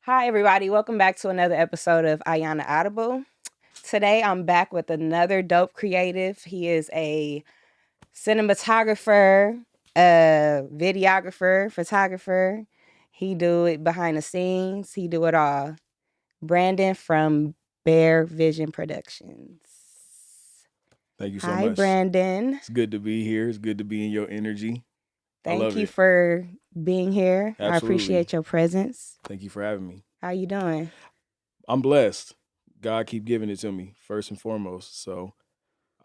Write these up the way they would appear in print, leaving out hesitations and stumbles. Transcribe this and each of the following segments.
Hi, everybody. Welcome back to another episode of Ayana Audible. Today, I'm back with another dope creative. He is a cinematographer, a videographer, photographer. He do it behind the scenes. He do it all. Brandon from Bear Vision Productions. Thank you so Hi, much. Brandon. It's good to be here. It's good to be in your energy. I Thank love you it. for being here. I Absolutely. appreciate your presence. Thank you for having me. How you doing? I'm blessed. God keep giving it to me first and foremost. So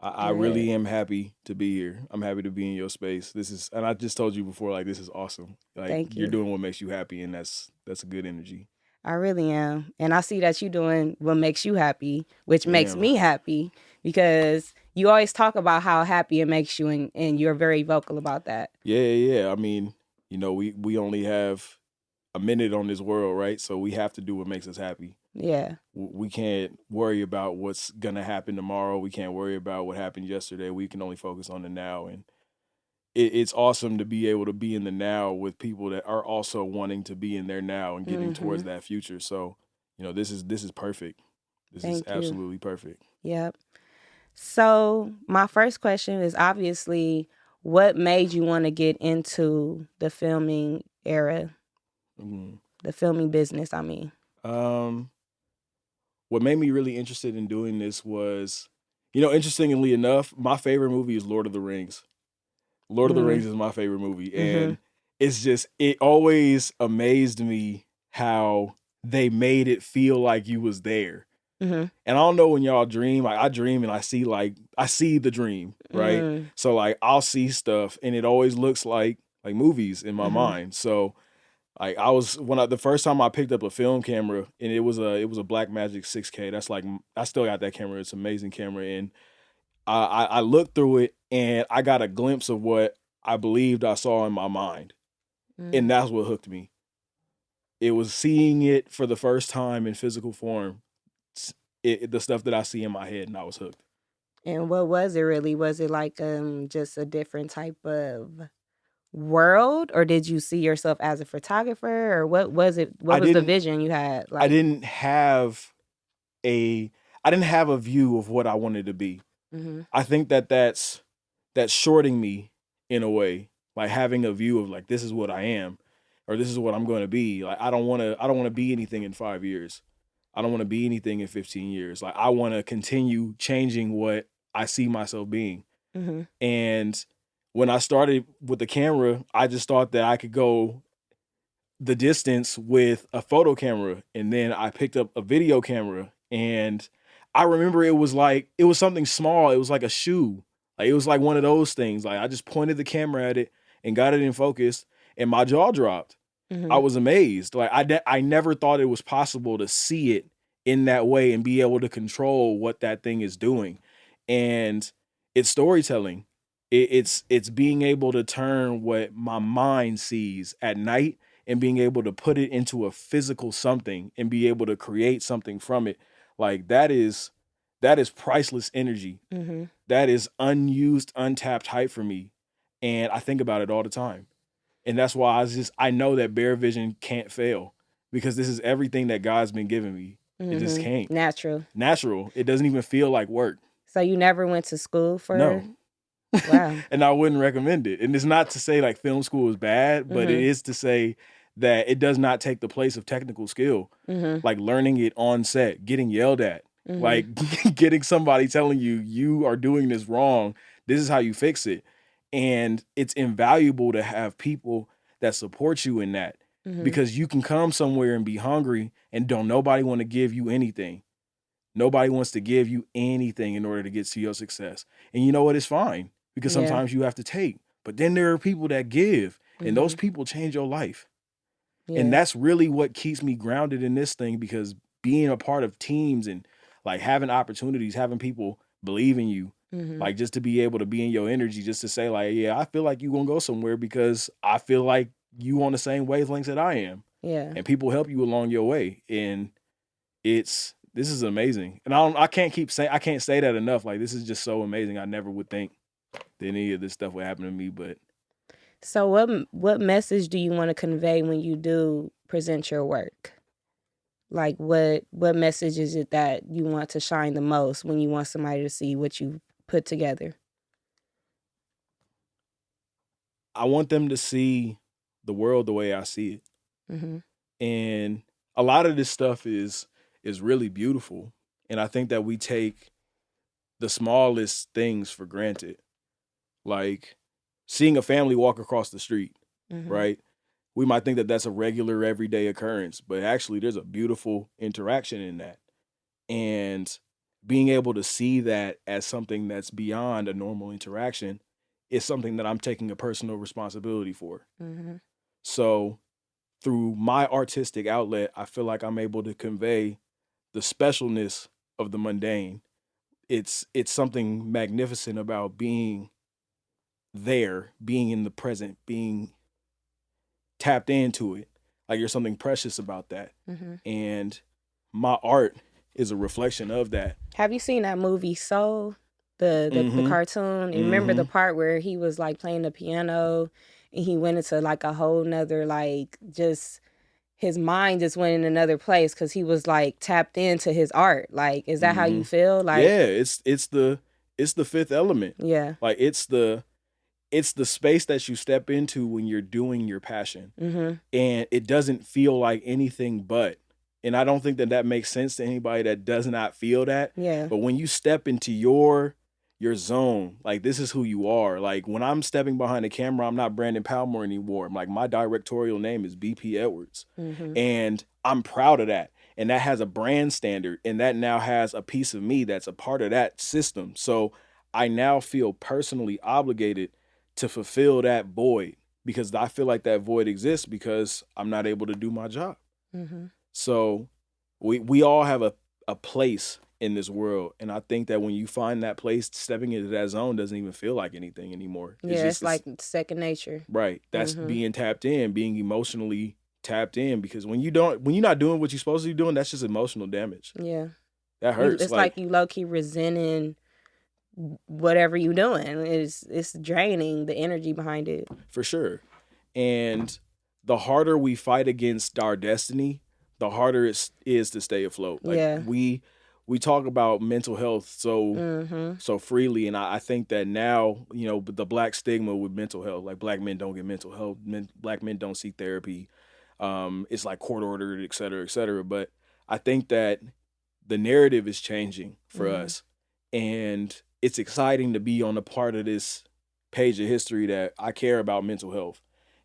I Good. really am happy to be here. I'm happy to be in your space. And I just told you before, like this is awesome. Like Thank you're you. doing what makes you happy, and that's a good energy. I really am. And I see that you doing what makes you happy, which makes Damn. me happy because you always talk about how happy it makes you and you're very vocal about that. Yeah. I mean, we only have a minute on this world, right? So we have to do what makes us happy. Yeah. We can't worry about what's gonna happen tomorrow. We can't worry about what happened yesterday. We can only focus on the now, and it's awesome to be able to be in the now with people that are also wanting to be in their now and getting towards Mm-hmm. that future. So, this is perfect. This is Thank you. absolutely perfect. Yep. So my first question is obviously what made you want to get into the filming era, Mhm. the filming business, I mean. Um, what made me really interested in doing this was, interestingly enough, my favorite movie is Lord of the Rings. Lord of the Mm-hmm. Rings is my favorite movie, Mm-hmm. and it always amazed me how they made it feel like you was there. Mm-hmm. And I don't know when y'all dream, like I dream and I see the dream, right? Mm-hmm. So like I'll see stuff and it always looks like movies in my Mm-hmm. mind. So like the first time I picked up a film camera and it was a Blackmagic 6K. That's like I still got that camera. It's an amazing camera, and I looked through it and I got a glimpse of what I believed I saw in my mind. And that's what hooked me. It was seeing it for the first time in physical form, the stuff that I see in my head, and I was hooked. And what was it really? Was it like just a different type of world, or did you see yourself as a photographer, or what was it? What I was the didn't vision you had? I Like, didn't have a I didn't have a view of what I wanted to be. mm-hmm, I think that's shorting me in a way, like having a view of like this is what I am or this is what I'm going to be. Like I don't want to be anything in 5 years. I don't want to be anything in 15 years. Like I want to continue changing what I see myself being. mm-hmm, And when I started with the camera, I just thought that I could go the distance with a photo camera, and then I picked up a video camera, and I remember it was something small. It was like a shoe. Like it was like one of those things. Like I just pointed the camera at it and got it in focus, and my jaw dropped. I mm-hmm. was amazed. Like I never thought it was possible to see it in that way and be able to control what that thing is doing. And it's storytelling. It's being able to turn what my mind sees at night and being able to put it into a physical something and be able to create something from it. Like that is priceless energy. Mm-hmm. That is unused, untapped hype for me. And I think about it all the time. And that's why I know that Bear Vision can't fail because this is everything that God's been giving me. It just Mm-hmm. can't. Natural. Natural. It doesn't even feel like work. So you never went to school for? No. Wow. And I wouldn't recommend it. And it's not to say like film school is bad, but it Mm-hmm. is to say that it does not take the place of technical skill. Mm-hmm. Like learning it on set, getting yelled at, Mm-hmm. like getting somebody telling you you are doing this wrong. This is how you fix it. And it's invaluable to have people that support you in that Mm-hmm. because you can come somewhere and be hungry and don't nobody want to give you anything. Nobody wants to give you anything in order to get to your success. And you know what? It's fine because Yeah. sometimes you have to take. But then there are people that give, and those Mm-hmm. people change your life. And Yeah. that's really what keeps me grounded in this thing because being a part of teams and like having opportunities, having people believe in you, Mm-hmm. like just to be able to be in your energy, just to say, like, yeah, I feel like you're gonna go somewhere because I feel like you on the same wavelengths that I am. Yeah. And people help you along your way. And this is amazing. And I can't say that enough. Like this is just so amazing. I never would think that any of this stuff would happen to me, but So what message do you want to convey when you do present your work? Like what message is it that you want to shine the most when you want somebody to see what you put together? I want them to see the world the way I see it. Mm-hmm. And a lot of this stuff is really beautiful. And I think that we take the smallest things for granted. Like seeing a family walk across the street, Mm-hmm. right? We might think that that's a regular everyday occurrence, but actually there's a beautiful interaction in that. And being able to see that as something that's beyond a normal interaction is something that I'm taking a personal responsibility for. Mm-hmm. So through my artistic outlet, I feel like I'm able to convey the specialness of the mundane. It's something magnificent about being there, being in the present, being tapped into it. Like there's something precious about that. Mm-hmm. And my art is a reflection of that. Have you seen that movie Soul? The cartoon? And remember the part where he was like playing the piano and he went into like a whole nother like just his mind just went in another place because he was like tapped into his art. Like, is that how you feel? Like, yeah, it's the fifth element. Yeah. Like it's the space that you step into when you're doing your passion. Mm-hmm. And it doesn't feel like anything but. And I don't think that makes sense to anybody that does not feel that. Yeah. But when you step into your zone, like this is who you are. Like when I'm stepping behind the camera, I'm not Brandon Palmer anymore. Like my directorial name is BP Edwards. Mm-hmm. And I'm proud of that. And that has a brand standard. And that now has a piece of me that's a part of that system. So I now feel personally obligated to fulfill that void because I feel like that void exists because I'm not able to do my job. Mm-hmm. So we all have a place in this world. And I think that when you find that place, stepping into that zone doesn't even feel like anything anymore. Yeah, it's like second nature. Right. That's being tapped in, being emotionally tapped in, because when you're not doing what you're supposed to be doing, that's just emotional damage. Yeah. That hurts. It's like you low-key resenting whatever you're doing. It's draining the energy behind it. For sure. And the harder we fight against our destiny, the harder it is to stay afloat. Like Yeah. we talk about mental health so freely, and I think that now, you know, the black stigma with mental health, like black men don't get mental health, black men don't seek therapy. It's like court ordered, et cetera, et cetera. But I think that the narrative is changing for us, and it's exciting to be on a part of this page of history that I care about mental health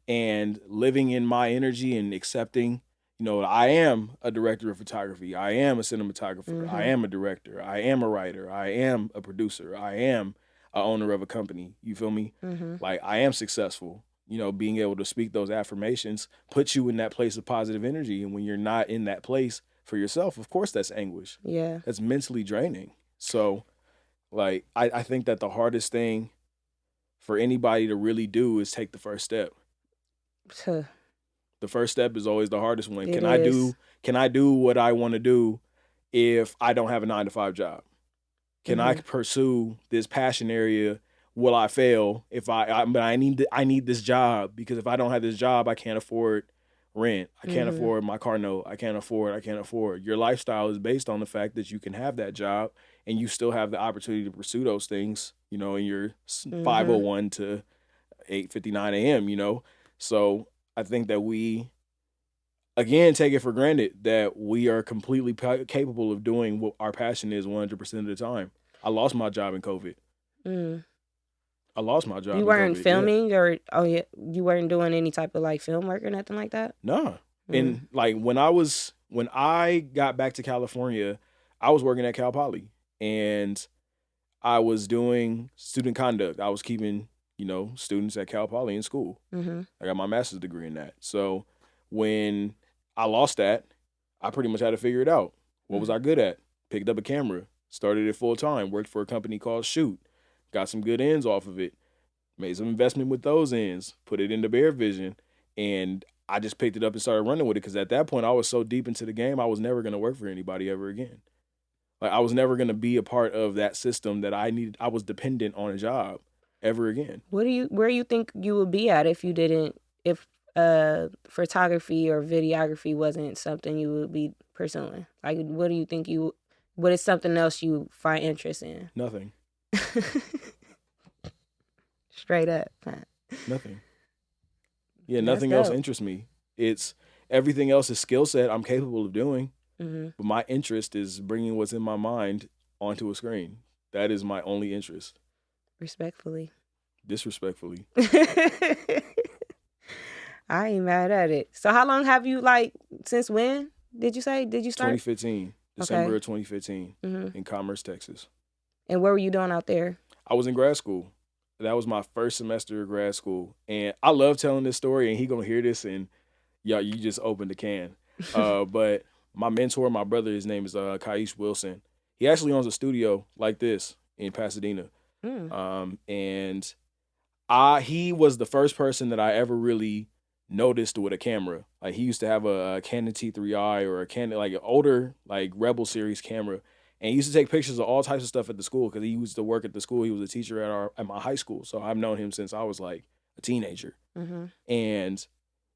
and living in my energy and accepting, you know, I am a director of photography. I am a cinematographer. I am a director. I am a writer. I am a producer. I am a owner of a company. You feel me? Like I am successful. You know, being able to speak those affirmations puts you in that place of positive energy. And when you're not in that place for yourself, of course, that's anguish. Yeah. That's mentally draining. So, like, I think that the hardest thing for anybody to really do is take the first step. The first step is always the hardest one. Can I do what I want to do if I don't have a 9-to-5 job? Can I pursue this passion area? Will I fail if but I need this job, because if I don't have this job, I can't afford rent. I can't afford my car note. I can't afford. Your lifestyle is based on the fact that you can have that job and you still have the opportunity to pursue those things, you know, in your 5:01 to 8:59 a.m., you know? So I think that we, again, take it for granted that we are completely capable of doing what our passion is 100% of the time. I lost my job in COVID. I lost my job. You weren't filming, yeah. Or you weren't doing any type of like film work or nothing like that? No. And like when I got back to California, I was working at Cal Poly and I was doing student conduct. I was keeping, you know, students at Cal Poly in school. I got my master's degree in that. So when I lost that, I pretty much had to figure it out. What was I good at? Picked up a camera, started it full time, worked for a company called Shoot, got some good ends off of it, made some investment with those ends, put it into Bear Vision, and I just picked it up and started running with it, because at that point I was so deep into the game, I was never going to work for anybody ever again. Like I was never going to be a part of that system that I was dependent on a job ever again. Where do you think you would be at if photography or videography wasn't something you would be pursuing? Like, what do you think what is something else you find interest in? Nothing. Straight up. Nothing. Yeah, nothing else interests me. It's everything else is skill set I'm capable of doing, but my interest is bringing what's in my mind onto a screen. That is my only interest. Respectfully. Disrespectfully. I ain't mad at it. So how long have you, like, since when did you say? Did you start? 2015. December of 2015 in Commerce, Texas. And what were you doing out there? I was in grad school. That was my first semester of grad school. And I love telling this story, and he gonna hear this, and y'all, you just opened the can. But my mentor, my brother, his name is Kaish Wilson. He actually owns a studio like this in Pasadena. And he was the first person that I ever really noticed with a camera. Like, he used to have a Canon T3i or a Canon, like an older, like Rebel series camera. And he used to take pictures of all types of stuff at the school because he used to work at the school. He was a teacher at my high school. So I've known him since I was like a teenager. And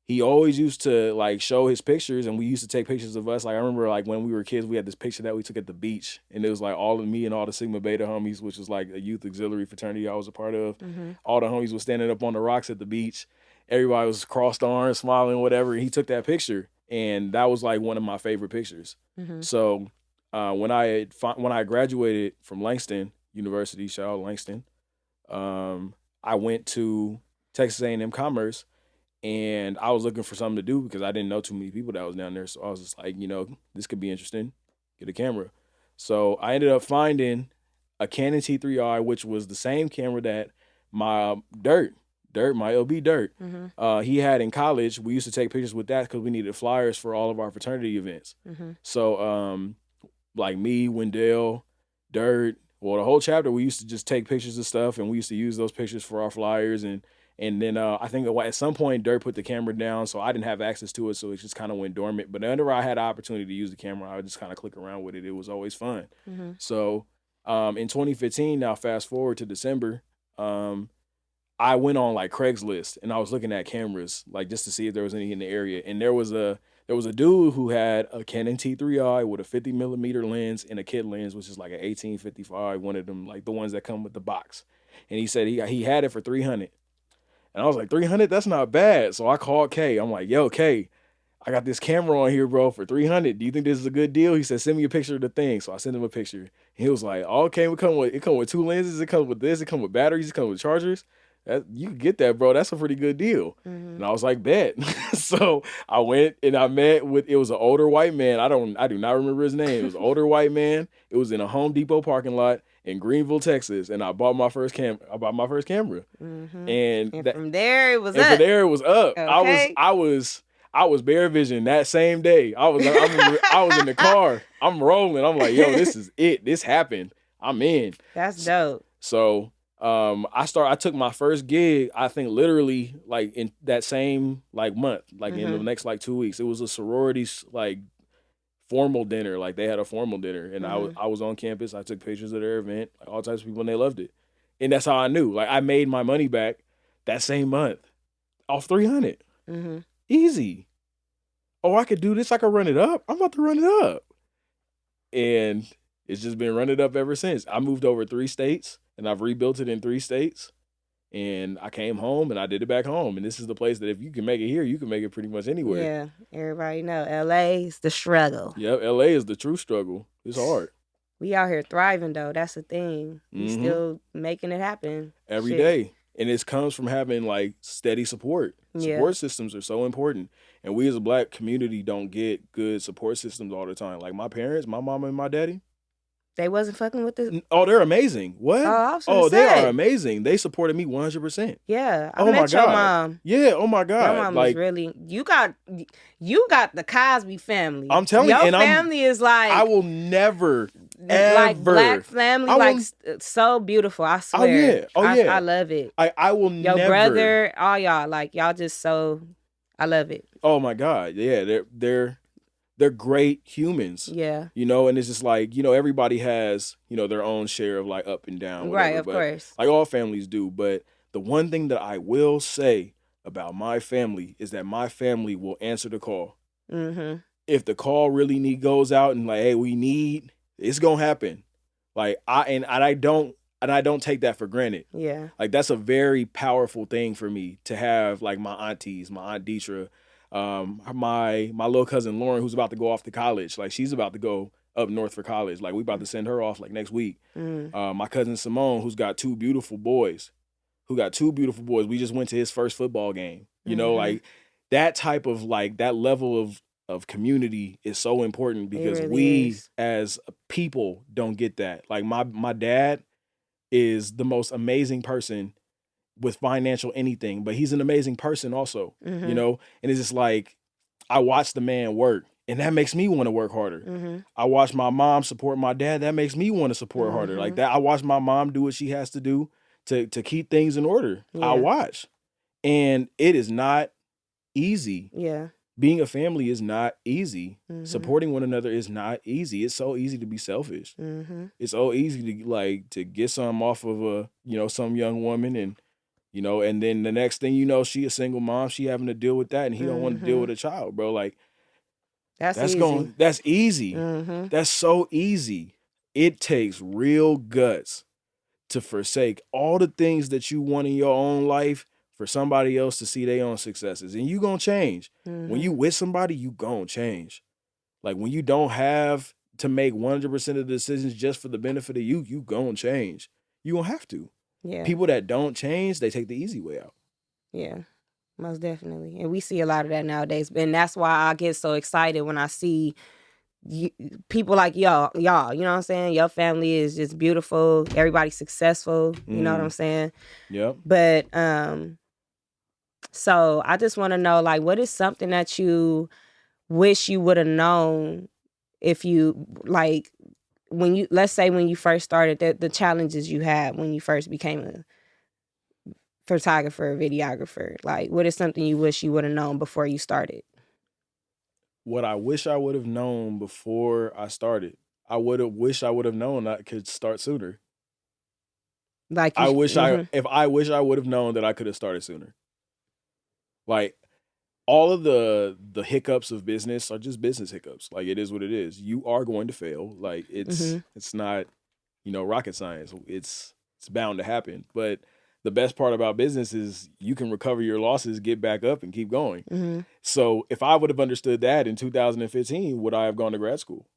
he always used to like show his pictures, and we used to take pictures of us. Like, I remember like when we were kids, we had this picture that we took at the beach, and it was like all of me and all the Sigma Beta homies, which was like a youth auxiliary fraternity I was a part of. All the homies were standing up on the rocks at the beach. Everybody was crossed arms, smiling, whatever. And he took that picture, and that was like one of my favorite pictures. So when I graduated from Langston University, shout out Langston, I went to Texas A&M Commerce, and I was looking for something to do because I didn't know too many people that was down there. So I was just like, this could be interesting. Get a camera. So I ended up finding a Canon T3i, which was the same camera that my my LB Dirt, he had in college. We used to take pictures with that because we needed flyers for all of our fraternity events. So like me, Wendell, Dirt, well, the whole chapter, we used to just take pictures of stuff, and we used to use those pictures for our flyers. And then I think at some point, Dirt put the camera down, so I didn't have access to it, so it just kind of went dormant. But whenever I had the opportunity to use the camera, I would just kind of click around with it. It was always fun. So in 2015, now fast forward to December, I went on like Craigslist, and I was looking at cameras, like just to see if there was any in the area. And there was a dude who had a Canon T3i with a 50 millimeter lens and a kit lens, which is like an 1855, one of them, like the ones that come with the box. And he said he had it for $300. And I was like, $300? That's not bad. So I called Kay. I'm like, yo, Kay, I got this camera on here, bro, for $300. Do you think this is a good deal? He said, send me a picture of the thing. So I sent him a picture. He was like, oh, okay, it come with two lenses. It comes with this. It comes with batteries. It comes with chargers. You can get that, bro. That's a pretty good deal. And I was like, bet. So I went and I met with, it was an older white man. I do not remember his name. It was an older white man. It was in a Home Depot parking lot in Greenville, Texas. And I bought my first camera. And from there it was up. From there it was up. Okay. I was bare vision that same day. I was in the car. I'm rolling. I'm like, yo, this is it. This happened. I'm in. That's dope. So I took my first gig, I think literally like in that same like month, like in the next like 2 weeks. It was a sorority like formal dinner. Like they had a formal dinner, and I was on campus. I took pictures of their event, like all types of people, and they loved it. And that's how I knew. Like I made my money back that same month off $300. Easy. Oh, I could do this. I could run it up. I'm about to run it up. And it's just been running up ever since. I moved over 3 states, and I've rebuilt it in 3 states. And I came home, and I did it back home. And this is the place that if you can make it here, you can make it pretty much anywhere. Yeah, everybody know LA's the struggle. Yep, LA is the true struggle. It's hard. We out here thriving, though. That's the thing. We still making it happen. Every day. And it comes from having, like, steady support. Support systems are so important. And we as a Black community don't get good support systems all the time. Like, my parents, my mama and my daddy. They wasn't fucking with this? Oh, they're amazing. What? They are amazing. They supported me 100%. Yeah. I met your mom. Yeah. Oh, my God. Your mom was really... You got the Cosby family. I'm telling you. Your family is like... I will never... ever. Like Black family, so beautiful. I swear. I love it. I will never. Your brother, all y'all, like y'all just so. I love it. Oh my God, yeah, they're great humans. Yeah, and it's just like everybody has their own share of like up and down. Whatever, right, of course. Like all families do, but the one thing that I will say about my family is that my family will answer the call. Mm-hmm. If the call really goes out and like, hey, we need, it's gonna happen. Like I don't take that for granted. Yeah. Like that's a very powerful thing for me to have, like my aunties, my aunt Deetra, my little cousin Lauren, who's about to go off to college. Like she's about to go up north for college. Like we about to send her off like next week. My cousin Simone, who's got two beautiful boys. We just went to his first football game. You know, like that type of like that level of community is so important because really we is. as a people don't get that. Like my dad is the most amazing person with financial anything, but he's an amazing person also, you know? And it's just like, I watch the man work and that makes me want to work harder. I watch my mom support my dad. That makes me want to support harder. Like that. I watch my mom do what she has to do to keep things in order. Yeah. I watch. And it is not easy. Yeah. Being a family is not easy. Supporting one another is not easy. It's so easy to be selfish. It's so easy to get something off of some young woman, and and then the next thing you know, she a single mom, she having to deal with that, and he don't want to deal with a child, bro. Like that's easy. That's easy. That's so easy. It takes real guts to forsake all the things that you want in your own life for somebody else to see their own successes. And you gonna change. When you with somebody, you gonna change. Like when you don't have to make 100% of the decisions just for the benefit of you, you gonna change. You gonna have to. Yeah. People that don't change, they take the easy way out. Yeah, most definitely. And we see a lot of that nowadays. And that's why I get so excited when I see people like y'all, you know what I'm saying? Your family is just beautiful. Everybody's successful. You know what I'm saying? Yep. But so I just want to know, like, what is something that you wish you would have known if you, like, let's say when you first started, the challenges you had when you first became a photographer, videographer? Like, what is something you wish you would have known before you started? What I wish I would have known before I started, I would have known I could start sooner. Like I wish I would have known that I could have started sooner. Like all of the hiccups of business are just business hiccups. Like it is what it is. You are going to fail. Like it's not, rocket science. It's bound to happen. But the best part about business is you can recover your losses, get back up, and keep going. So if I would have understood that in 2015, would I have gone to grad school?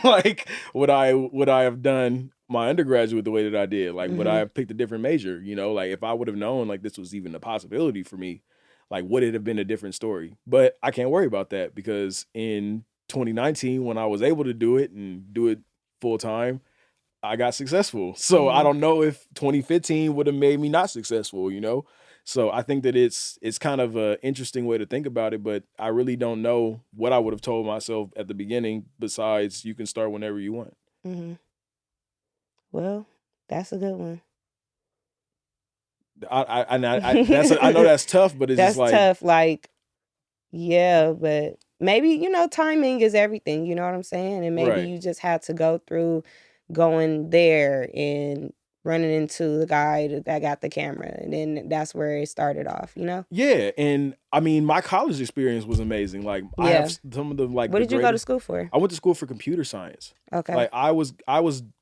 Like would I have done my undergraduate the way that I did? Like would I have picked a different major? Like if I would have known like this was even a possibility for me, like would it have been a different story? But I can't worry about that because in 2019, when I was able to do it and do it full time, I got successful. So I don't know if 2015 would have made me not successful, So I think that it's kind of an interesting way to think about it, but I really don't know what I would have told myself at the beginning besides you can start whenever you want. Well, that's a good one. I know that's tough, but it's that's just like tough. Like, yeah, but maybe timing is everything. You know what I'm saying? And maybe you just had to go through going there and running into the guy that got the camera, and then that's where it started off. Yeah, and I mean, my college experience was amazing. Like, I have some of the like. What did you go to school for? I went to school for computer science. Okay. Like, I was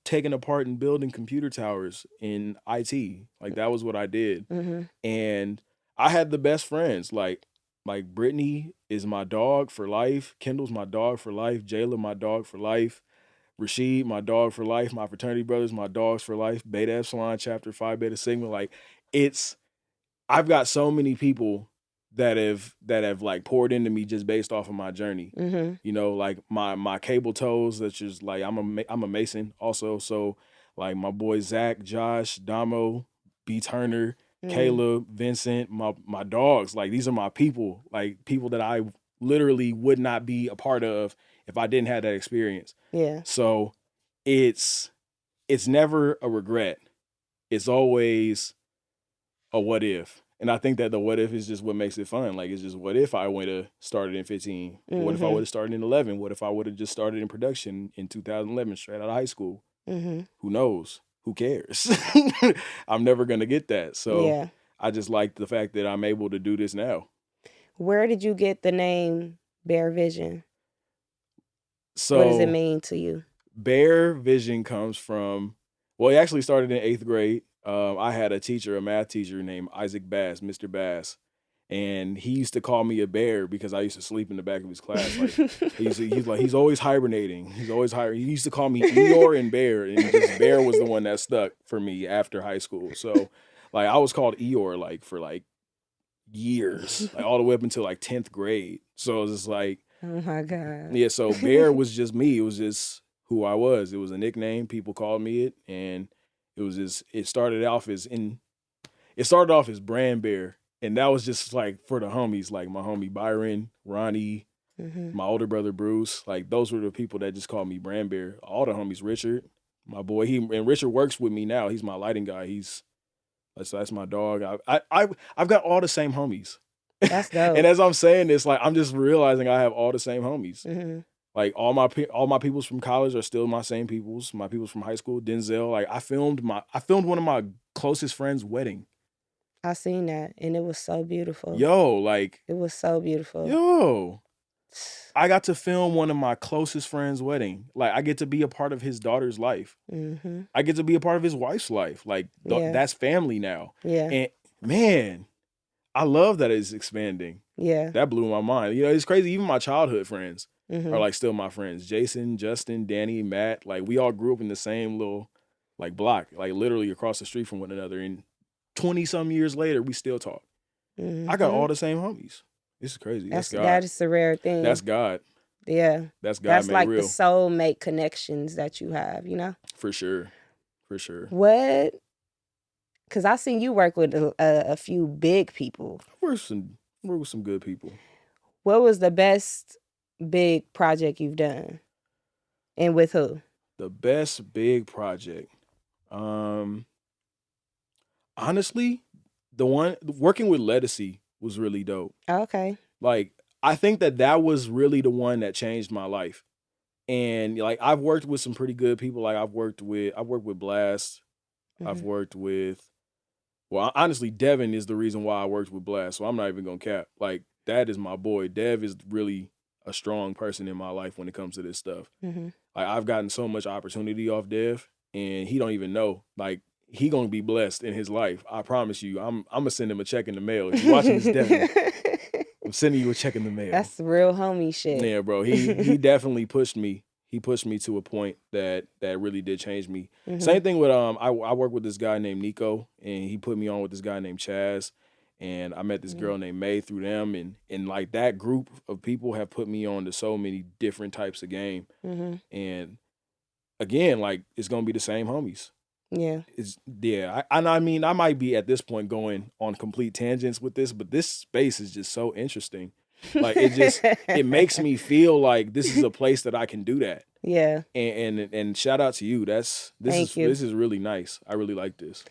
taking apart and building computer towers in IT. Like, that was what I did, and I had the best friends. Like Brittany is my dog for life. Kendall's my dog for life. Jayla, my dog for life. Rashid, my dog for life. My fraternity brothers, my dogs for life. Beta Epsilon, Chapter 5 Beta Sigma. Like, I've got so many people that have like poured into me just based off of my journey. Like my cable toes, that's just like I'm a Mason also. So like my boys Zach, Josh, Damo, B Turner, Caleb, Vincent, my dogs, like these are my people, like people that I literally would not be a part of if I didn't have that experience. Yeah. So it's never a regret. It's always a what if. And I think that the what if is just what makes it fun. Like, it's just what if I would have started in 15? What if I would have started in 11? What if I would have just started in production in 2011 straight out of high school? Who knows? Who cares? I'm never going to get that. So I just like the fact that I'm able to do this now. Where did you get the name Bear Vision? So what does it mean to you? Bear Vision comes from, well, it actually started in 8th grade. I had a teacher, a math teacher named Isaac Bass, Mr. Bass. And he used to call me a bear because I used to sleep in the back of his class. Like he's always hibernating. He used to call me Eeyore and Bear, and just Bear was the one that stuck for me after high school. So like I was called Eeyore like for like years, like all the way up until like 10th grade. So it was just like, oh my God. Yeah, so Bear was just me. It was just who I was. It was a nickname. People called me it, and it started off as Brand Bear. And that was just like for the homies, like my homie Byron, Ronnie, my older brother Bruce. Like those were the people that just called me Brand Bear. All the homies, Richard, my boy. And Richard works with me now. He's my lighting guy. That's my dog. I've got all the same homies. That's dope. And as I'm saying this, like I'm just realizing I have all the same homies. Like all my peoples from college are still my same peoples. My peoples from high school, Denzel. Like I filmed one of my closest friends' wedding. I seen that, and it was so beautiful. Yo, like it was so beautiful. Yo, I got to film one of my closest friends' wedding. Like I get to be a part of his daughter's life. I get to be a part of his wife's life. Like that's family now. Yeah. And man, I love that it's expanding. Yeah. That blew my mind. You know, it's crazy. Even my childhood friends are like still my friends. Jason, Justin, Danny, Matt. Like we all grew up in the same little like block, like literally across the street from one another. And 20-some years later, we still talk. I got all the same homies. This is crazy. That's God. That is a rare thing. That's God. Yeah. That's God. That's like real. the soulmate connections that you have, you know? For sure. For sure. What? Because I seen you work with a few big people. I work with some good people. What was the best big project you've done? And with who? The best big project. Honestly, the one working with Lettucey was really dope. Okay. Like I think that was really the one that changed my life. And like I've worked with some pretty good people. Like I've worked with Blast. I've worked with, well, honestly, Devin is the reason why I worked with Blast. So I'm not even gonna cap. Like that is my boy. Dev is really a strong person in my life when it comes to this stuff. Like I've gotten so much opportunity off Dev, and he don't even know. Like he gonna be blessed in his life. I promise you. I'm gonna send him a check in the mail. If you're watching this, Devin, I'm sending you a check in the mail. That's real homie shit. Yeah, bro. He definitely pushed me. He pushed me to a point that really did change me. Same thing with I work with this guy named Nico, and he put me on with this guy named Chaz, and I met this girl named May through them, and like that group of people have put me on to so many different types of game. And again, like it's gonna be the same homies. Yeah. I mean, I might be at this point going on complete tangents with this, but this space is just so interesting. Like it makes me feel like this is a place that I can do that. Yeah. And shout out to you. This is really nice. I really like this.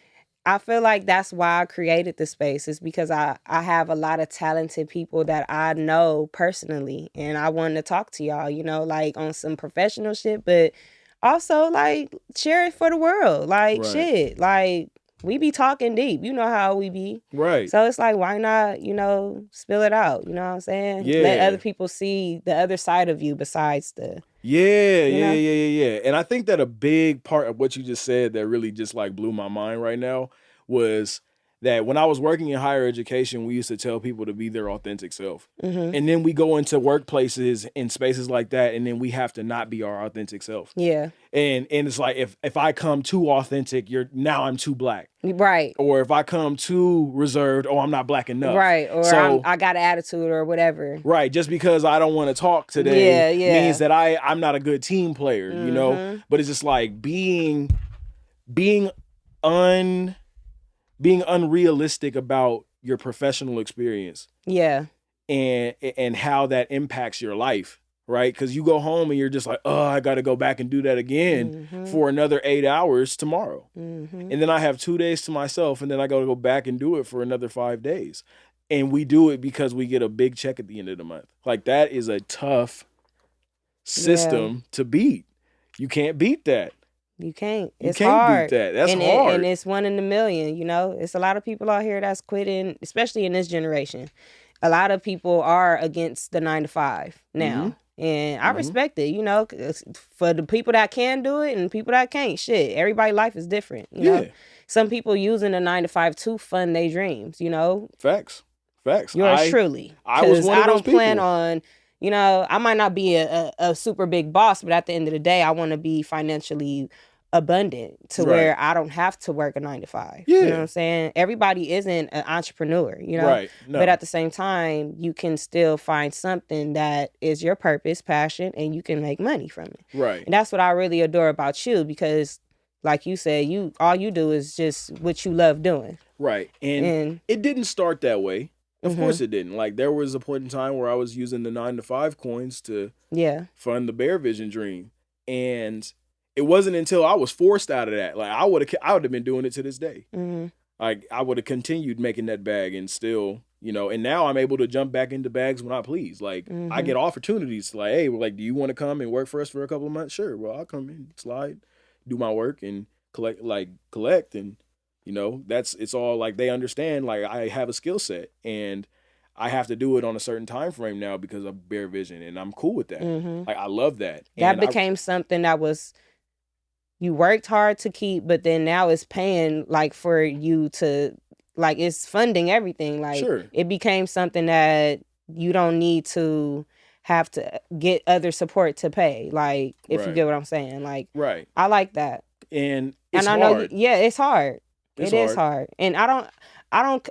I feel like that's why I created the space, is because I have a lot of talented people that I know personally, and I wanted to talk to y'all, you know, like on some professional shit, but also like share it for the world. Like shit. Like we be talking deep. You know how we be. Right. So it's like, why not, you know, spill it out? You know what I'm saying? Yeah. Let other people see the other side of you besides the... Yeah. And I think that a big part of what you just said that really just like blew my mind right now was that when I was working in higher education, we used to tell people to be their authentic self. And then we go into workplaces in spaces like that, and then we have to not be our authentic self. Yeah. And it's like if I come too authentic, I'm too black. Right. Or if I come too reserved, I'm not black enough. Right. Or I got an attitude or whatever. Right. Just because I don't want to talk today means that I'm not a good team player, you know? But it's just like being unrealistic about your professional experience. Yeah. And how that impacts your life, right? Because you go home and you're just like, oh, I got to go back and do that again for another 8 hours tomorrow. And then I have 2 days to myself, and then I got to go back and do it for another 5 days. And we do it because we get a big check at the end of the month. Like that is a tough system to beat. You can't beat that. You can't. You It's can't beat hard. that. That's and hard. And it's 1 in a million, you know? It's a lot of people out here that's quitting, especially in this generation. A lot of people are against the 9 to 5 now. And I respect it, you know, 'cause for the people that can do it and people that can't, shit, everybody's life is different, you know? Some people using the 9 to 5 to fund their dreams, you know? Facts. Yours truly. I was one of those people. Plan on, you know, I might not be a super big boss, but at the end of the day, I want to be financially abundant to where I don't have to work a 9 to 5. You know what I'm saying? Everybody isn't an entrepreneur, you know? No. But at the same time, you can still find something that is your purpose, passion, and you can make money from it. And that's what I really adore about you, because like you said, all you do is just what you love doing. And it didn't start that way. Of course it didn't. Like, there was a point in time where I was using the 9 to 5 coins to fund the Bear Vision dream. And it wasn't until I was forced out of that. Like, I would have been doing it to this day. Like, I would have continued making that bag and still, you know, and now I'm able to jump back into bags when I please. Like, I get opportunities to, like, hey, like, do you want to come and work for us for a couple of months? Sure. Well, I'll come in, slide, do my work, and collect and, you know, it's all like, they understand, like, I have a skill set and I have to do it on a certain time frame now because of Bear Vision, and I'm cool with that. Like, I love that. That became something that was, you worked hard to keep, but then now it's paying, like, for you to, like, it's funding everything. Like, it became something that you don't need to have to get other support to pay. Like, if you get what I'm saying. Like, I like that. And it's hard. Know, it's hard. It is hard. And I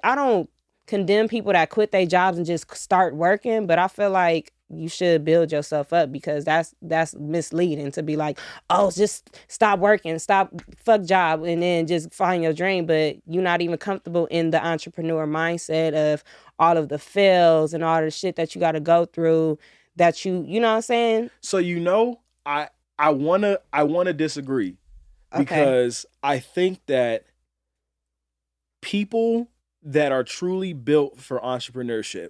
don't condemn people that quit their jobs and just start working, but I feel like you should build yourself up, because that's misleading to be like, oh, just stop working, fuck job, and then just find your dream. But you're not even comfortable in the entrepreneur mindset of all of the fails and all the shit that you got to go through, that you know what I'm saying? So, you know, I wanna disagree, because I think that people that are truly built for entrepreneurship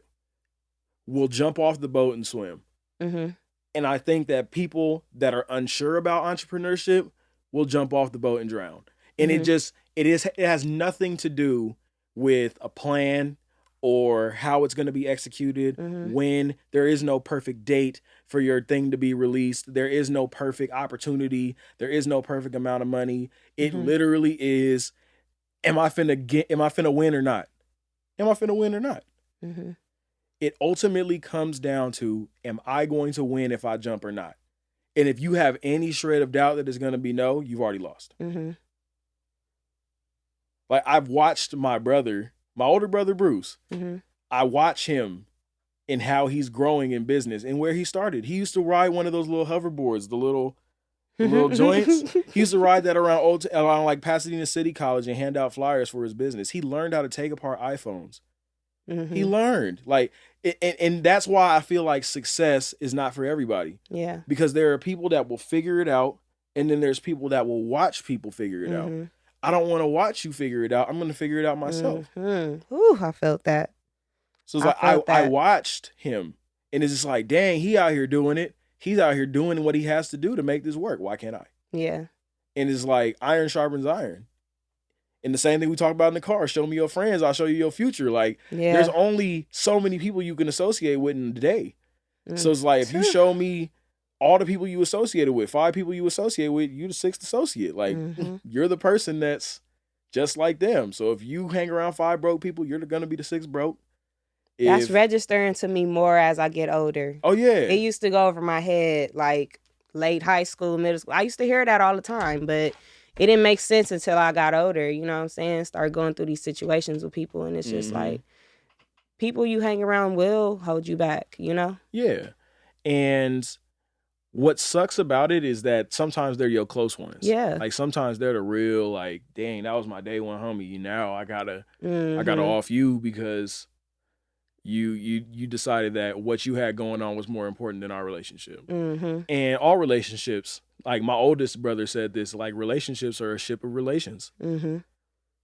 will jump off the boat and swim. And I think that people that are unsure about entrepreneurship will jump off the boat and drown. And it has nothing to do with a plan or how it's going to be executed, when there is no perfect date for your thing to be released. There is no perfect opportunity. There is no perfect amount of money. It literally is, am I finna win or not? Am I finna win or not? It ultimately comes down to, am I going to win if I jump or not? And if you have any shred of doubt that it's going to be no, you've already lost. Like, I've watched my older brother, Bruce, I watch him and how he's growing in business and where he started. He used to ride one of those little hoverboards, the little joints. He used to ride that around like Pasadena City College and hand out flyers for his business. He learned how to take apart iPhones. He learned, like, and that's why I feel like success is not for everybody. Because there are people that will figure it out, and then there's people that will watch people figure it out. I don't want to watch you figure it out. I'm going to figure it out myself. Ooh, I felt that. So it's like, I watched him, and it's just like, dang, he out here doing it. He's out here doing what he has to do to make this work. Why can't I? And it's like, iron sharpens iron. And the same thing we talk about in the car, show me your friends, I'll show you your future. Like, there's only so many people you can associate with in the day. So it's like, if you show me all the people you associated with, 5 people you associate with, you the 6th associate. Like, you're the person that's just like them. So if you hang around 5 broke people, you're going to be the 6th broke. That's registering to me more as I get older. Oh, yeah. It used to go over my head, like, late high school, middle school. I used to hear that all the time, but it didn't make sense until I got older, you know what I'm saying? Start going through these situations with people, and it's just like, people you hang around will hold you back, you know? Yeah. And what sucks about it is that sometimes they're your close ones. Like, sometimes they're the real, like, dang, that was my day one homie. Now I gotta off you because you decided that what you had going on was more important than our relationship. And all relationships, like my oldest brother said this, like, relationships are a ship of relations.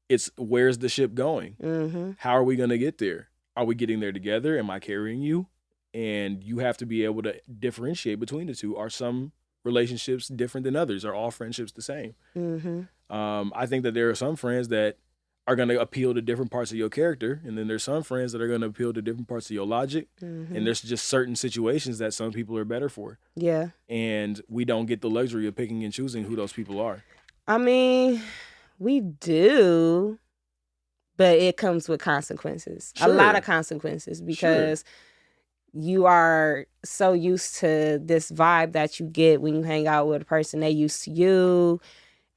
It's, where's the ship going? How are we going to get there? Are we getting there together? Am I carrying you? And you have to be able to differentiate between the two. Are some relationships different than others? Are all friendships the same? Mm-hmm. I think that there are some friends that are going to appeal to different parts of your character, and then there's some friends that are going to appeal to different parts of your logic. Mm-hmm. And there's just certain situations that some people are better for. Yeah. And we don't get the luxury of picking and choosing who those people are. I mean, we do, but it comes with consequences. Sure. A lot of consequences, because you are so used to this vibe that you get when you hang out with a person. They used to you,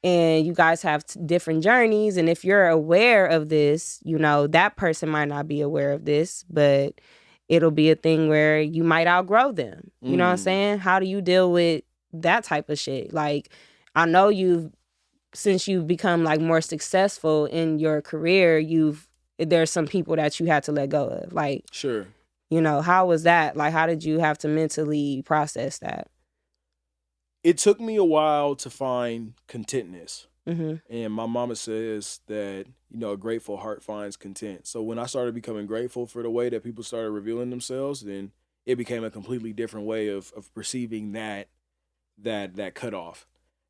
and you guys have different journeys. And if you're aware of this, you know, that person might not be aware of this, but it'll be a thing where you might outgrow them. You know what I'm saying? How do you deal with that type of shit? Like, I know since you've become like more successful in your career, there's some people that you had to let go of. Like, sure. You know, how was that? Like, how did you have to mentally process that? It took me a while to find contentness. Mm-hmm. And my mama says that, you know, a grateful heart finds content. So when I started becoming grateful for the way that people started revealing themselves, then it became a completely different way of perceiving that cutoff.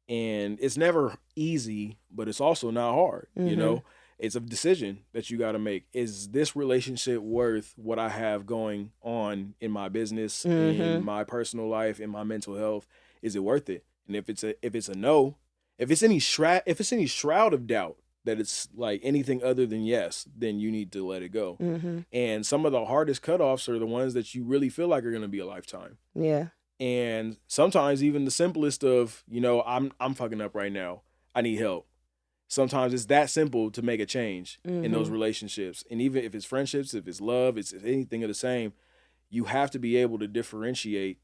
And it's never easy, but it's also not hard. Mm-hmm. You know, it's a decision that you got to make. Is this relationship worth what I have going on in my business, in my personal life, in my mental health? Is it worth it? And if it's a no, if it's any shroud of doubt that it's like anything other than yes, then you need to let it go. Mm-hmm. And some of the hardest cutoffs are the ones that you really feel like are going to be a lifetime. Yeah. And sometimes even the simplest of, you know, I'm fucking up right now. I need help. Sometimes it's that simple to make a change in those relationships. And even if it's friendships, if it's love, it's anything of the same, you have to be able to differentiate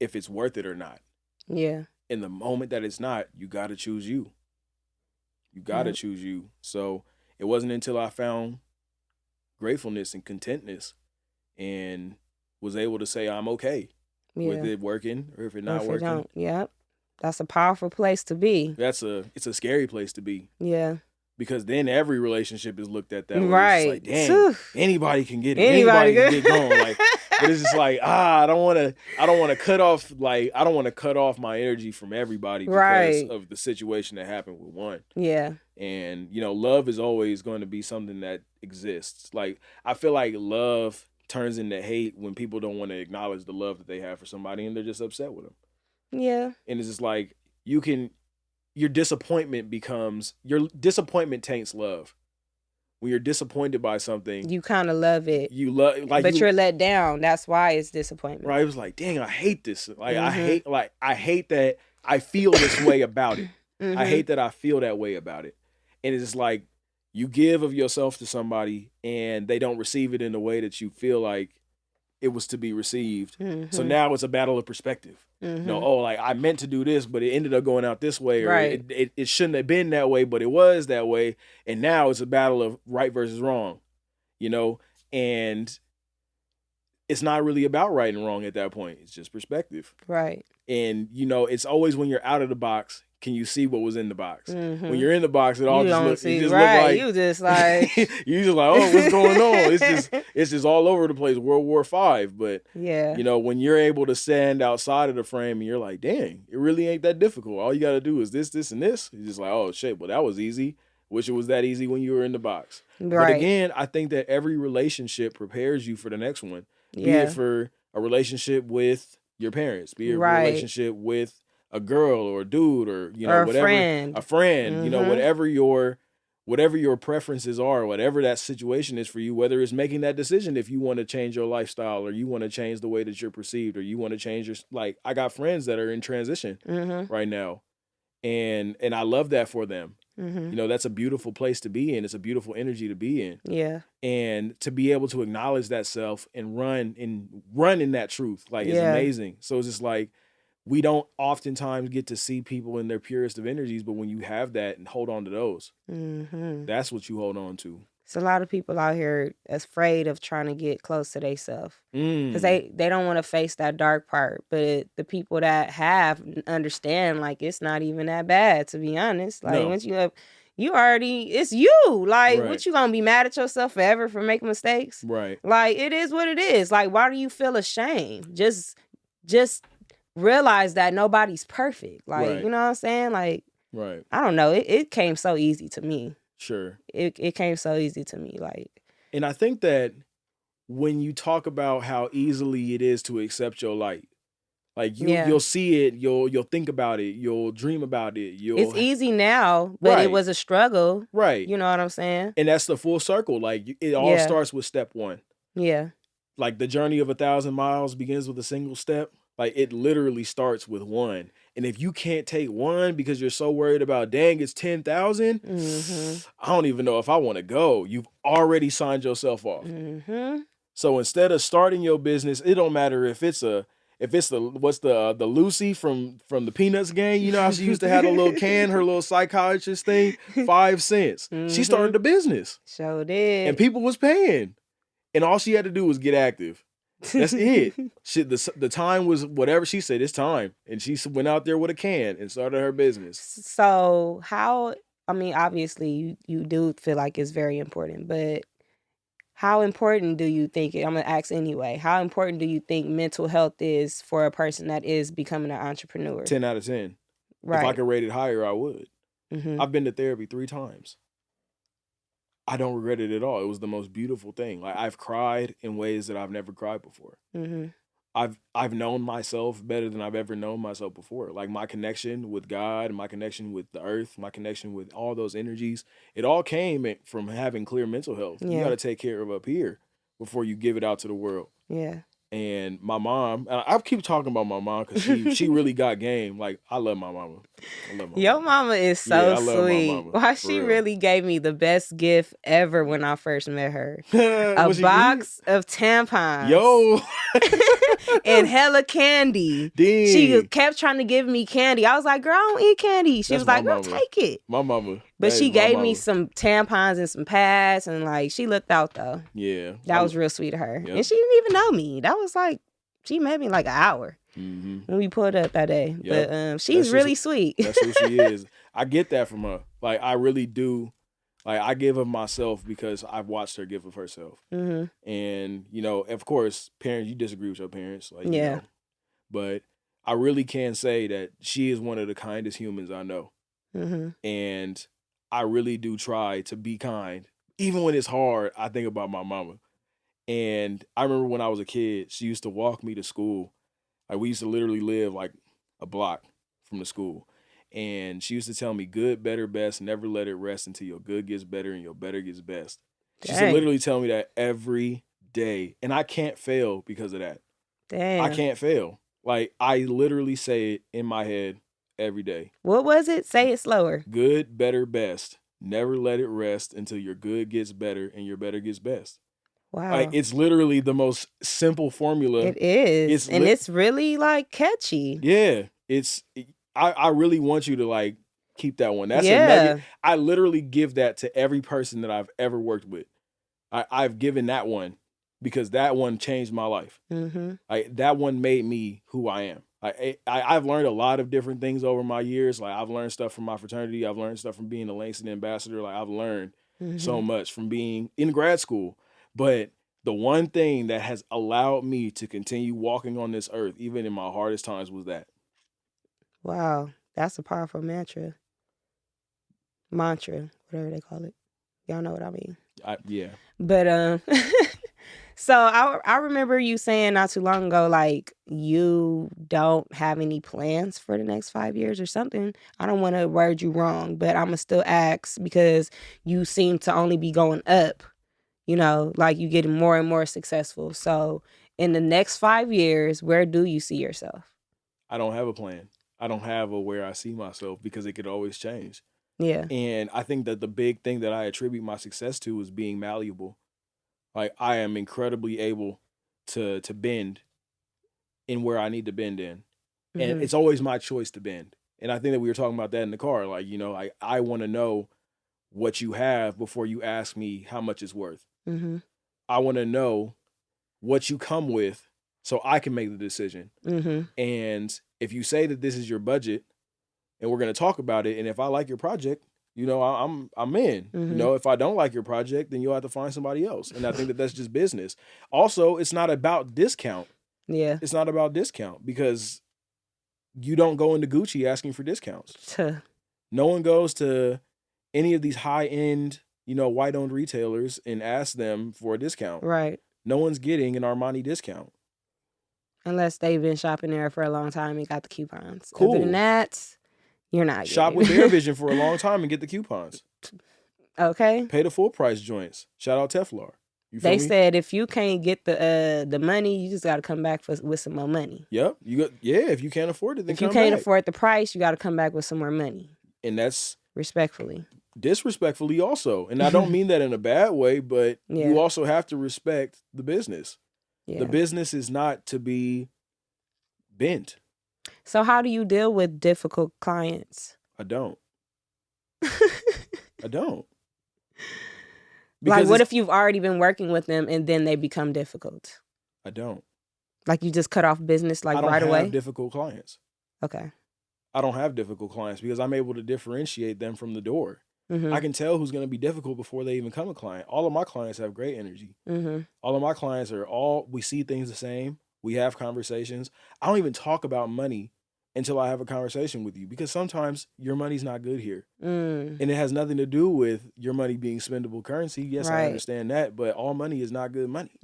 if it's worth it or not. Yeah. In the moment that it's not, you got to choose you. You got to choose you. So it wasn't until I found gratefulness and contentness and was able to say I'm okay with it working, or if it's not working. Yep. That's a powerful place to be. It's a scary place to be. Yeah. Because then every relationship is looked at that way. Right. It's just like, dang, anybody can get it. Anybody can get going. Like, but it's just like, I don't want to cut off my energy from everybody because of the situation that happened with one. Yeah. And, you know, love is always going to be something that exists. Like, I feel like love turns into hate when people don't want to acknowledge the love that they have for somebody and they're just upset with them. Yeah. And it's just like, your disappointment taints love. When you're disappointed by something, you kind of love it. You love, like, but you're let down. That's why it's disappointment. Right? It was like, dang, I hate this. Like, I hate that I feel this way about it. I hate that I feel that way about it. And it's just like, you give of yourself to somebody and they don't receive it in the way that you feel like it was to be received. So now it's a battle of perspective. You know, like, I meant to do this, but it ended up going out this way, or it shouldn't have been that way, but it was that way. And now it's a battle of right versus wrong, you know, and it's not really about right and wrong at that point. It's just perspective. Right. And, you know, it's always when you're out of the box, can you see what was in the box? When you're in the box, it all just looks like you just like you just like, oh, what's going on? It's just all over the place. World War V. But you know, when you're able to stand outside of the frame and you're like, dang, it really ain't that difficult. All you got to do is this, and this. You're just like, oh shit, well, that was easy. Wish it was that easy when you were in the box. Right. But again, I think that every relationship prepares you for the next one. Be it for a relationship with your parents, be it a relationship with a girl or a dude, or, you know, or whatever, a friend, you know, whatever your preferences are, whatever that situation is for you, whether it's making that decision if you want to change your lifestyle, or you want to change the way that you're perceived, or you want to change your, like, I got friends that are in transition right now, and I love that for them. You know, that's a beautiful place to be in. It's a beautiful energy to be in. Yeah. And to be able to acknowledge that self and run in that truth, like, it's amazing. So it's just like, we don't oftentimes get to see people in their purest of energies, but when you have that and hold on to those, that's what you hold on to. It's a lot of people out here afraid of trying to get close to themselves because they don't want to face that dark part. But the people that have understand, like, it's not even that bad, to be honest. Like, once it's you. Like, what, you gonna be mad at yourself forever for making mistakes? Right. Like, it is what it is. Like, why do you feel ashamed? Just realize that nobody's perfect. Like, Right. you know what I'm saying? Like, right. I don't know. It came so easy to me. Sure. It came so easy to me. Like, and I think that when you talk about how easily it is to accept your light, like you'll see it, you'll think about it, you'll dream about it. It's easy now, but it was a struggle. Right. You know what I'm saying? And that's the full circle. Like it all starts with step one. Yeah. Like the journey of 1,000 miles begins with a single step. Like it literally starts with one. And if you can't take one because you're so worried about, dang, it's 10,000, I don't even know if I want to go. You've already signed yourself off. So instead of starting your business, it don't matter if it's the Lucy from the Peanuts gang. You know how she used to have a little can, her little psychiatrist thing, 5 cents. She started a business. Sure did. And people was paying. And all she had to do was get active. That's it. The time was whatever she said, it's time. And she went out there with a can and started her business. So obviously you do feel like it's very important, but how important do you think, I'm going to ask anyway, how important do you think mental health is for a person that is becoming an entrepreneur? 10 out of 10. Right. If I could rate it higher, I would. I've been to therapy 3 times. I don't regret it at all. It was the most beautiful thing. Like I've cried in ways that I've never cried before. I've known myself better than I've ever known myself before. Like my connection with God, my connection with the earth, my connection with all those energies, it all came from having clear mental health. You got to take care of up here before you give it out to the world. Yeah. And my mom, I keep talking about my mom because she really got game. Like I love my mama. Your mama is so sweet. Why she really gave me the best gift ever when I first met her. A box of tampons. Yo. And hella candy. Dang. She kept trying to give me candy. I was like, girl, I don't eat candy. She was like, girl, take it. My mama. But she gave me some tampons and some pads, and like she looked out though. Yeah. That was real sweet of her. Yep. And she didn't even know me. That was like, she met me like an hour when we pulled up that day. Yep. But she's really sweet. That's who she is. I get that from her. Like I really do. Like I give of myself because I've watched her give of herself. And you know, of course, parents, you disagree with your parents, like you know. But I really can say that she is one of the kindest humans I know. And I really do try to be kind. Even when it's hard, I think about my mama. And I remember when I was a kid, she used to walk me to school. Like we used to literally live like a block from the school. And she used to tell me, good, better, best, never let it rest until your good gets better and your better gets best. She used to literally tell me that every day. And I can't fail because of that. Damn. I can't fail. Like I literally say it in my head every day. What was it? Say it slower. Good, better, best. Never let it rest until your good gets better and your better gets best. Wow. Like it's literally the most simple formula. It is. It's really like catchy. Yeah. I really want you to like keep that one. That's a nugget. I literally give that to every person that I've ever worked with. I've given that one because that one changed my life. Like that one made me who I am. I've learned a lot of different things over my years. Like I've learned stuff from my fraternity. I've learned stuff from being the Langston ambassador. Like I've learned so much from being in grad school. But the one thing that has allowed me to continue walking on this earth, even in my hardest times, was that. Wow. That's a powerful mantra. Mantra, whatever they call it. Y'all know what I mean. Yeah. But so I remember you saying not too long ago, like you don't have any plans for the next 5 years or something. I don't want to word you wrong, but I'm gonna still ask because you seem to only be going up. You know, like you getting more and more successful. So in the next 5 years, where do you see yourself? I don't have a plan. I don't have a where I see myself because it could always change. Yeah. And I think that the big thing that I attribute my success to is being malleable. Like I am incredibly able to bend in where I need to bend in. And it's always my choice to bend. And I think that we were talking about that in the car. Like, you know, I want to know what you have before you ask me how much it's worth. I want to know what you come with so I can make the decision. And if you say that this is your budget and we're going to talk about it, and if I like your project, you know, I'm in. You know, if I don't like your project, then you'll have to find somebody else. And I think that that's just business. Also, it's not about discount. Yeah. It's not about discount because you don't go into Gucci asking for discounts. No one goes to any of these high-end, white-owned retailers and asks them for a discount. Right. No one's getting an Armani discount. Unless they've been shopping there for a long time and got the coupons. Cool. Other than that, you're not Shop getting. with Bear Vision for a long time and get the coupons. Okay. Pay the full price joints. Shout out Teflar. They said if you can't get the money, you just got to come back with some more money. Yep. If you can't afford it, then if you can't afford the price, you got to come back with some more money. And that's respectfully. Disrespectfully also. And I don't mean that in a bad way, but you also have to respect the business. Yeah. The business is not to be bent. So how do you deal with difficult clients? I don't. I don't. Like, what if you've already been working with them and then they become difficult? I don't. Like, you just cut off business right away? I don't have difficult clients. Okay. I don't have difficult clients because I'm able to differentiate them from the door. Mm-hmm. I can tell who's going to be difficult before they even become a client. All of my clients have great energy. Mm-hmm. All of my clients we see things the same. We have conversations. I don't even talk about money until I have a conversation with you because sometimes your money's not good here. And it has nothing to do with your money being spendable currency. Yes, right. I understand that, but all money is not good money.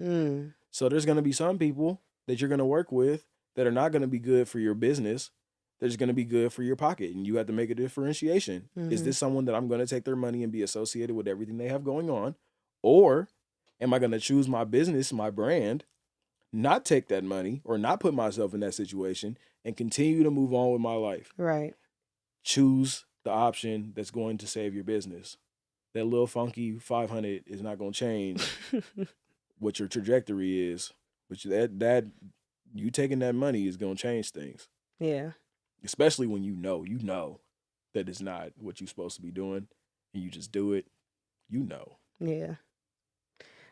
So there's going to be some people that you're going to work with that are not going to be good for your business. They're just going to be good for your pocket, and you have to make a differentiation. Mm-hmm. Is this someone that I'm going to take their money and be associated with everything they have going on? Or am I going to choose my business, my brand, not take that money or not put myself in that situation and continue to move on with my life? Right. Choose the option that's going to save your business. That little funky 500 is not going to change what your trajectory is. But that you taking that money is going to change things. Yeah. Especially when you know that it's not what you're supposed to be doing and you just do it, Yeah.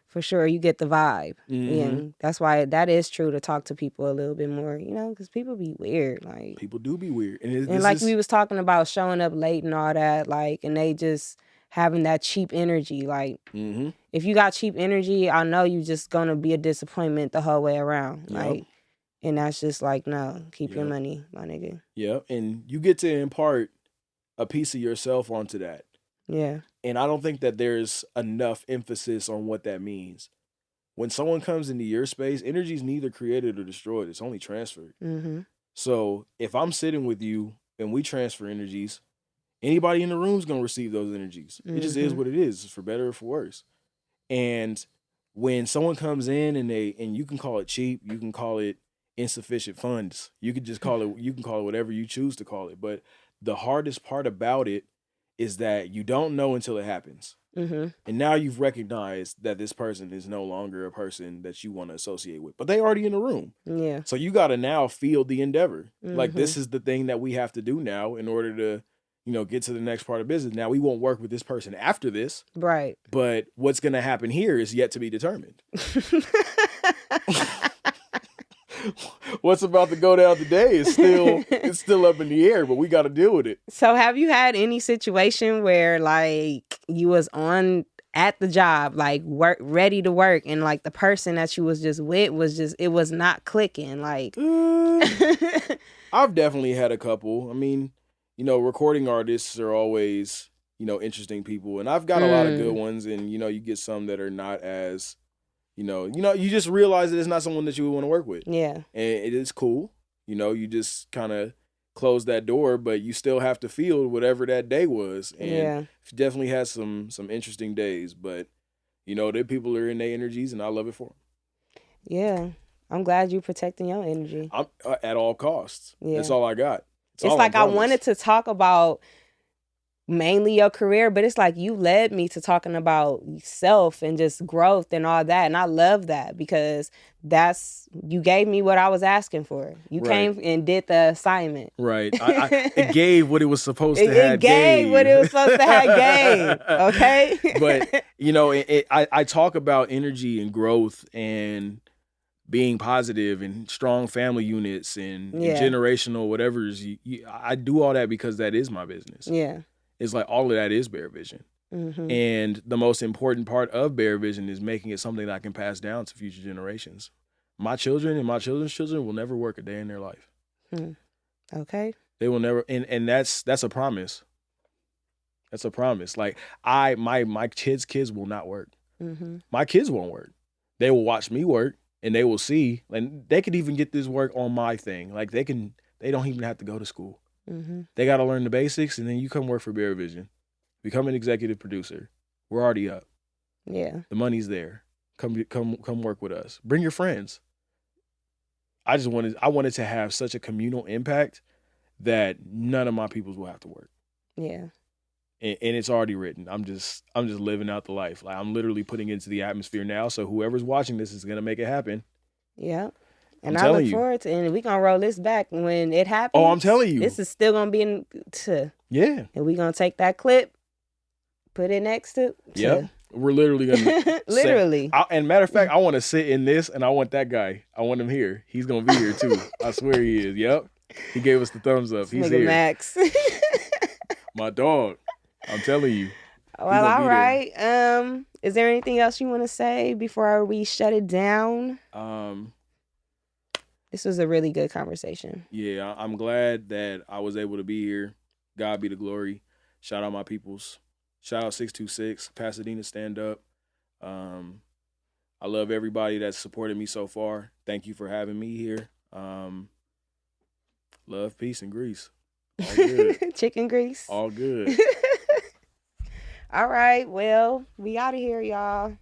For sure, you get the vibe. Mm-hmm. And that's why that is true to talk to people a little bit more, because people be weird. Like, people do be weird. And like we was talking about showing up late and all that, like, and they just having that cheap energy. Like, if you got cheap energy, I know you just going to be a disappointment the whole way around. Yep. Like, and that's just like, no, keep your money, my nigga. Yeah, and you get to impart a piece of yourself onto that. Yeah. And I don't think that there's enough emphasis on what that means. When someone comes into your space, energy is neither created or destroyed. It's only transferred. Mm-hmm. So if I'm sitting with you and we transfer energies, anybody in the room is going to receive those energies. Mm-hmm. It just is what it is, for better or for worse. And when someone comes in and you can call it cheap, you can call it insufficient funds. You can call it whatever you choose to call it. But the hardest part about it is that you don't know until it happens. Mm-hmm. And now you've recognized that this person is no longer a person that you want to associate with. But they already in the room. Yeah. So you got to now field the endeavor. Mm-hmm. Like, this is the thing that we have to do now in order to, get to the next part of business. Now, we won't work with this person after this. Right. But what's going to happen here is yet to be determined. What's about to go down today is still up in the air, but we got to deal with it. So have you had any situation where, like, you was at the job, like, ready to work, and like the person that you was just with it was not clicking? Like, I've definitely had a couple. I mean, recording artists are always, interesting people, and I've got a lot of good ones, and you get some that are not as, you just realize that it's not someone that you would want to work with. Yeah. And it is cool. You just kind of close that door, but you still have to feel whatever that day was. And definitely has some interesting days, but the people are in their energies, and I love it for them. Yeah. I'm glad you're protecting your energy. I'm at all costs. Yeah. That's all I got. It's like I wanted to talk about mainly your career, but it's like you led me to talking about self and just growth and all that, and I love that because you gave me what I was asking for. You came and did the assignment. Right. It gave what it was supposed to have. It gave what it was supposed to have gave. Okay. But I talk about energy and growth and being positive and strong family units and generational whatever's. I do all that because that is my business. Yeah. It's like all of that is Bear Vision. Mm-hmm. And the most important part of Bear Vision is making it something that I can pass down to future generations. My children and my children's children will never work a day in their life. Okay. They will never, and that's a promise. That's a promise. Like my kids will not work. Mm-hmm. My kids won't work. They will watch me work, and they will see, and they could even get this work on my thing. Like they don't even have to go to school. Mm-hmm. They got to learn the basics, and then you come work for Bear Vision, become an executive producer. We're already up. Yeah. The money's there. Come work with us. Bring your friends. I wanted to have such a communal impact that none of my peoples will have to work. Yeah. And it's already written. I'm just living out the life. Like I'm literally putting it into the atmosphere now. So whoever's watching this is gonna make it happen. Yeah. And I'm I look telling you. forward to, and we gonna roll this back when it happens. Oh, I'm telling you. This is still gonna be yeah. And we gonna take that clip, put it next to. Yep. We're literally gonna literally. And matter of fact, I want to sit in this, and I want that guy. I want him here. He's gonna be here too. I swear he is. Yep. He gave us the thumbs up. He's here. Max. My dog. I'm telling you. Well, all right. Is there anything else you want to say before we shut it down? This was a really good conversation. Yeah, I'm glad that I was able to be here. God be the glory. Shout out my peoples. Shout out 626 Pasadena Stand Up. I love everybody that's supported me so far. Thank you for having me here. Love, peace, and grease. All good. Chicken grease. All good. All right. Well, we out of here, y'all.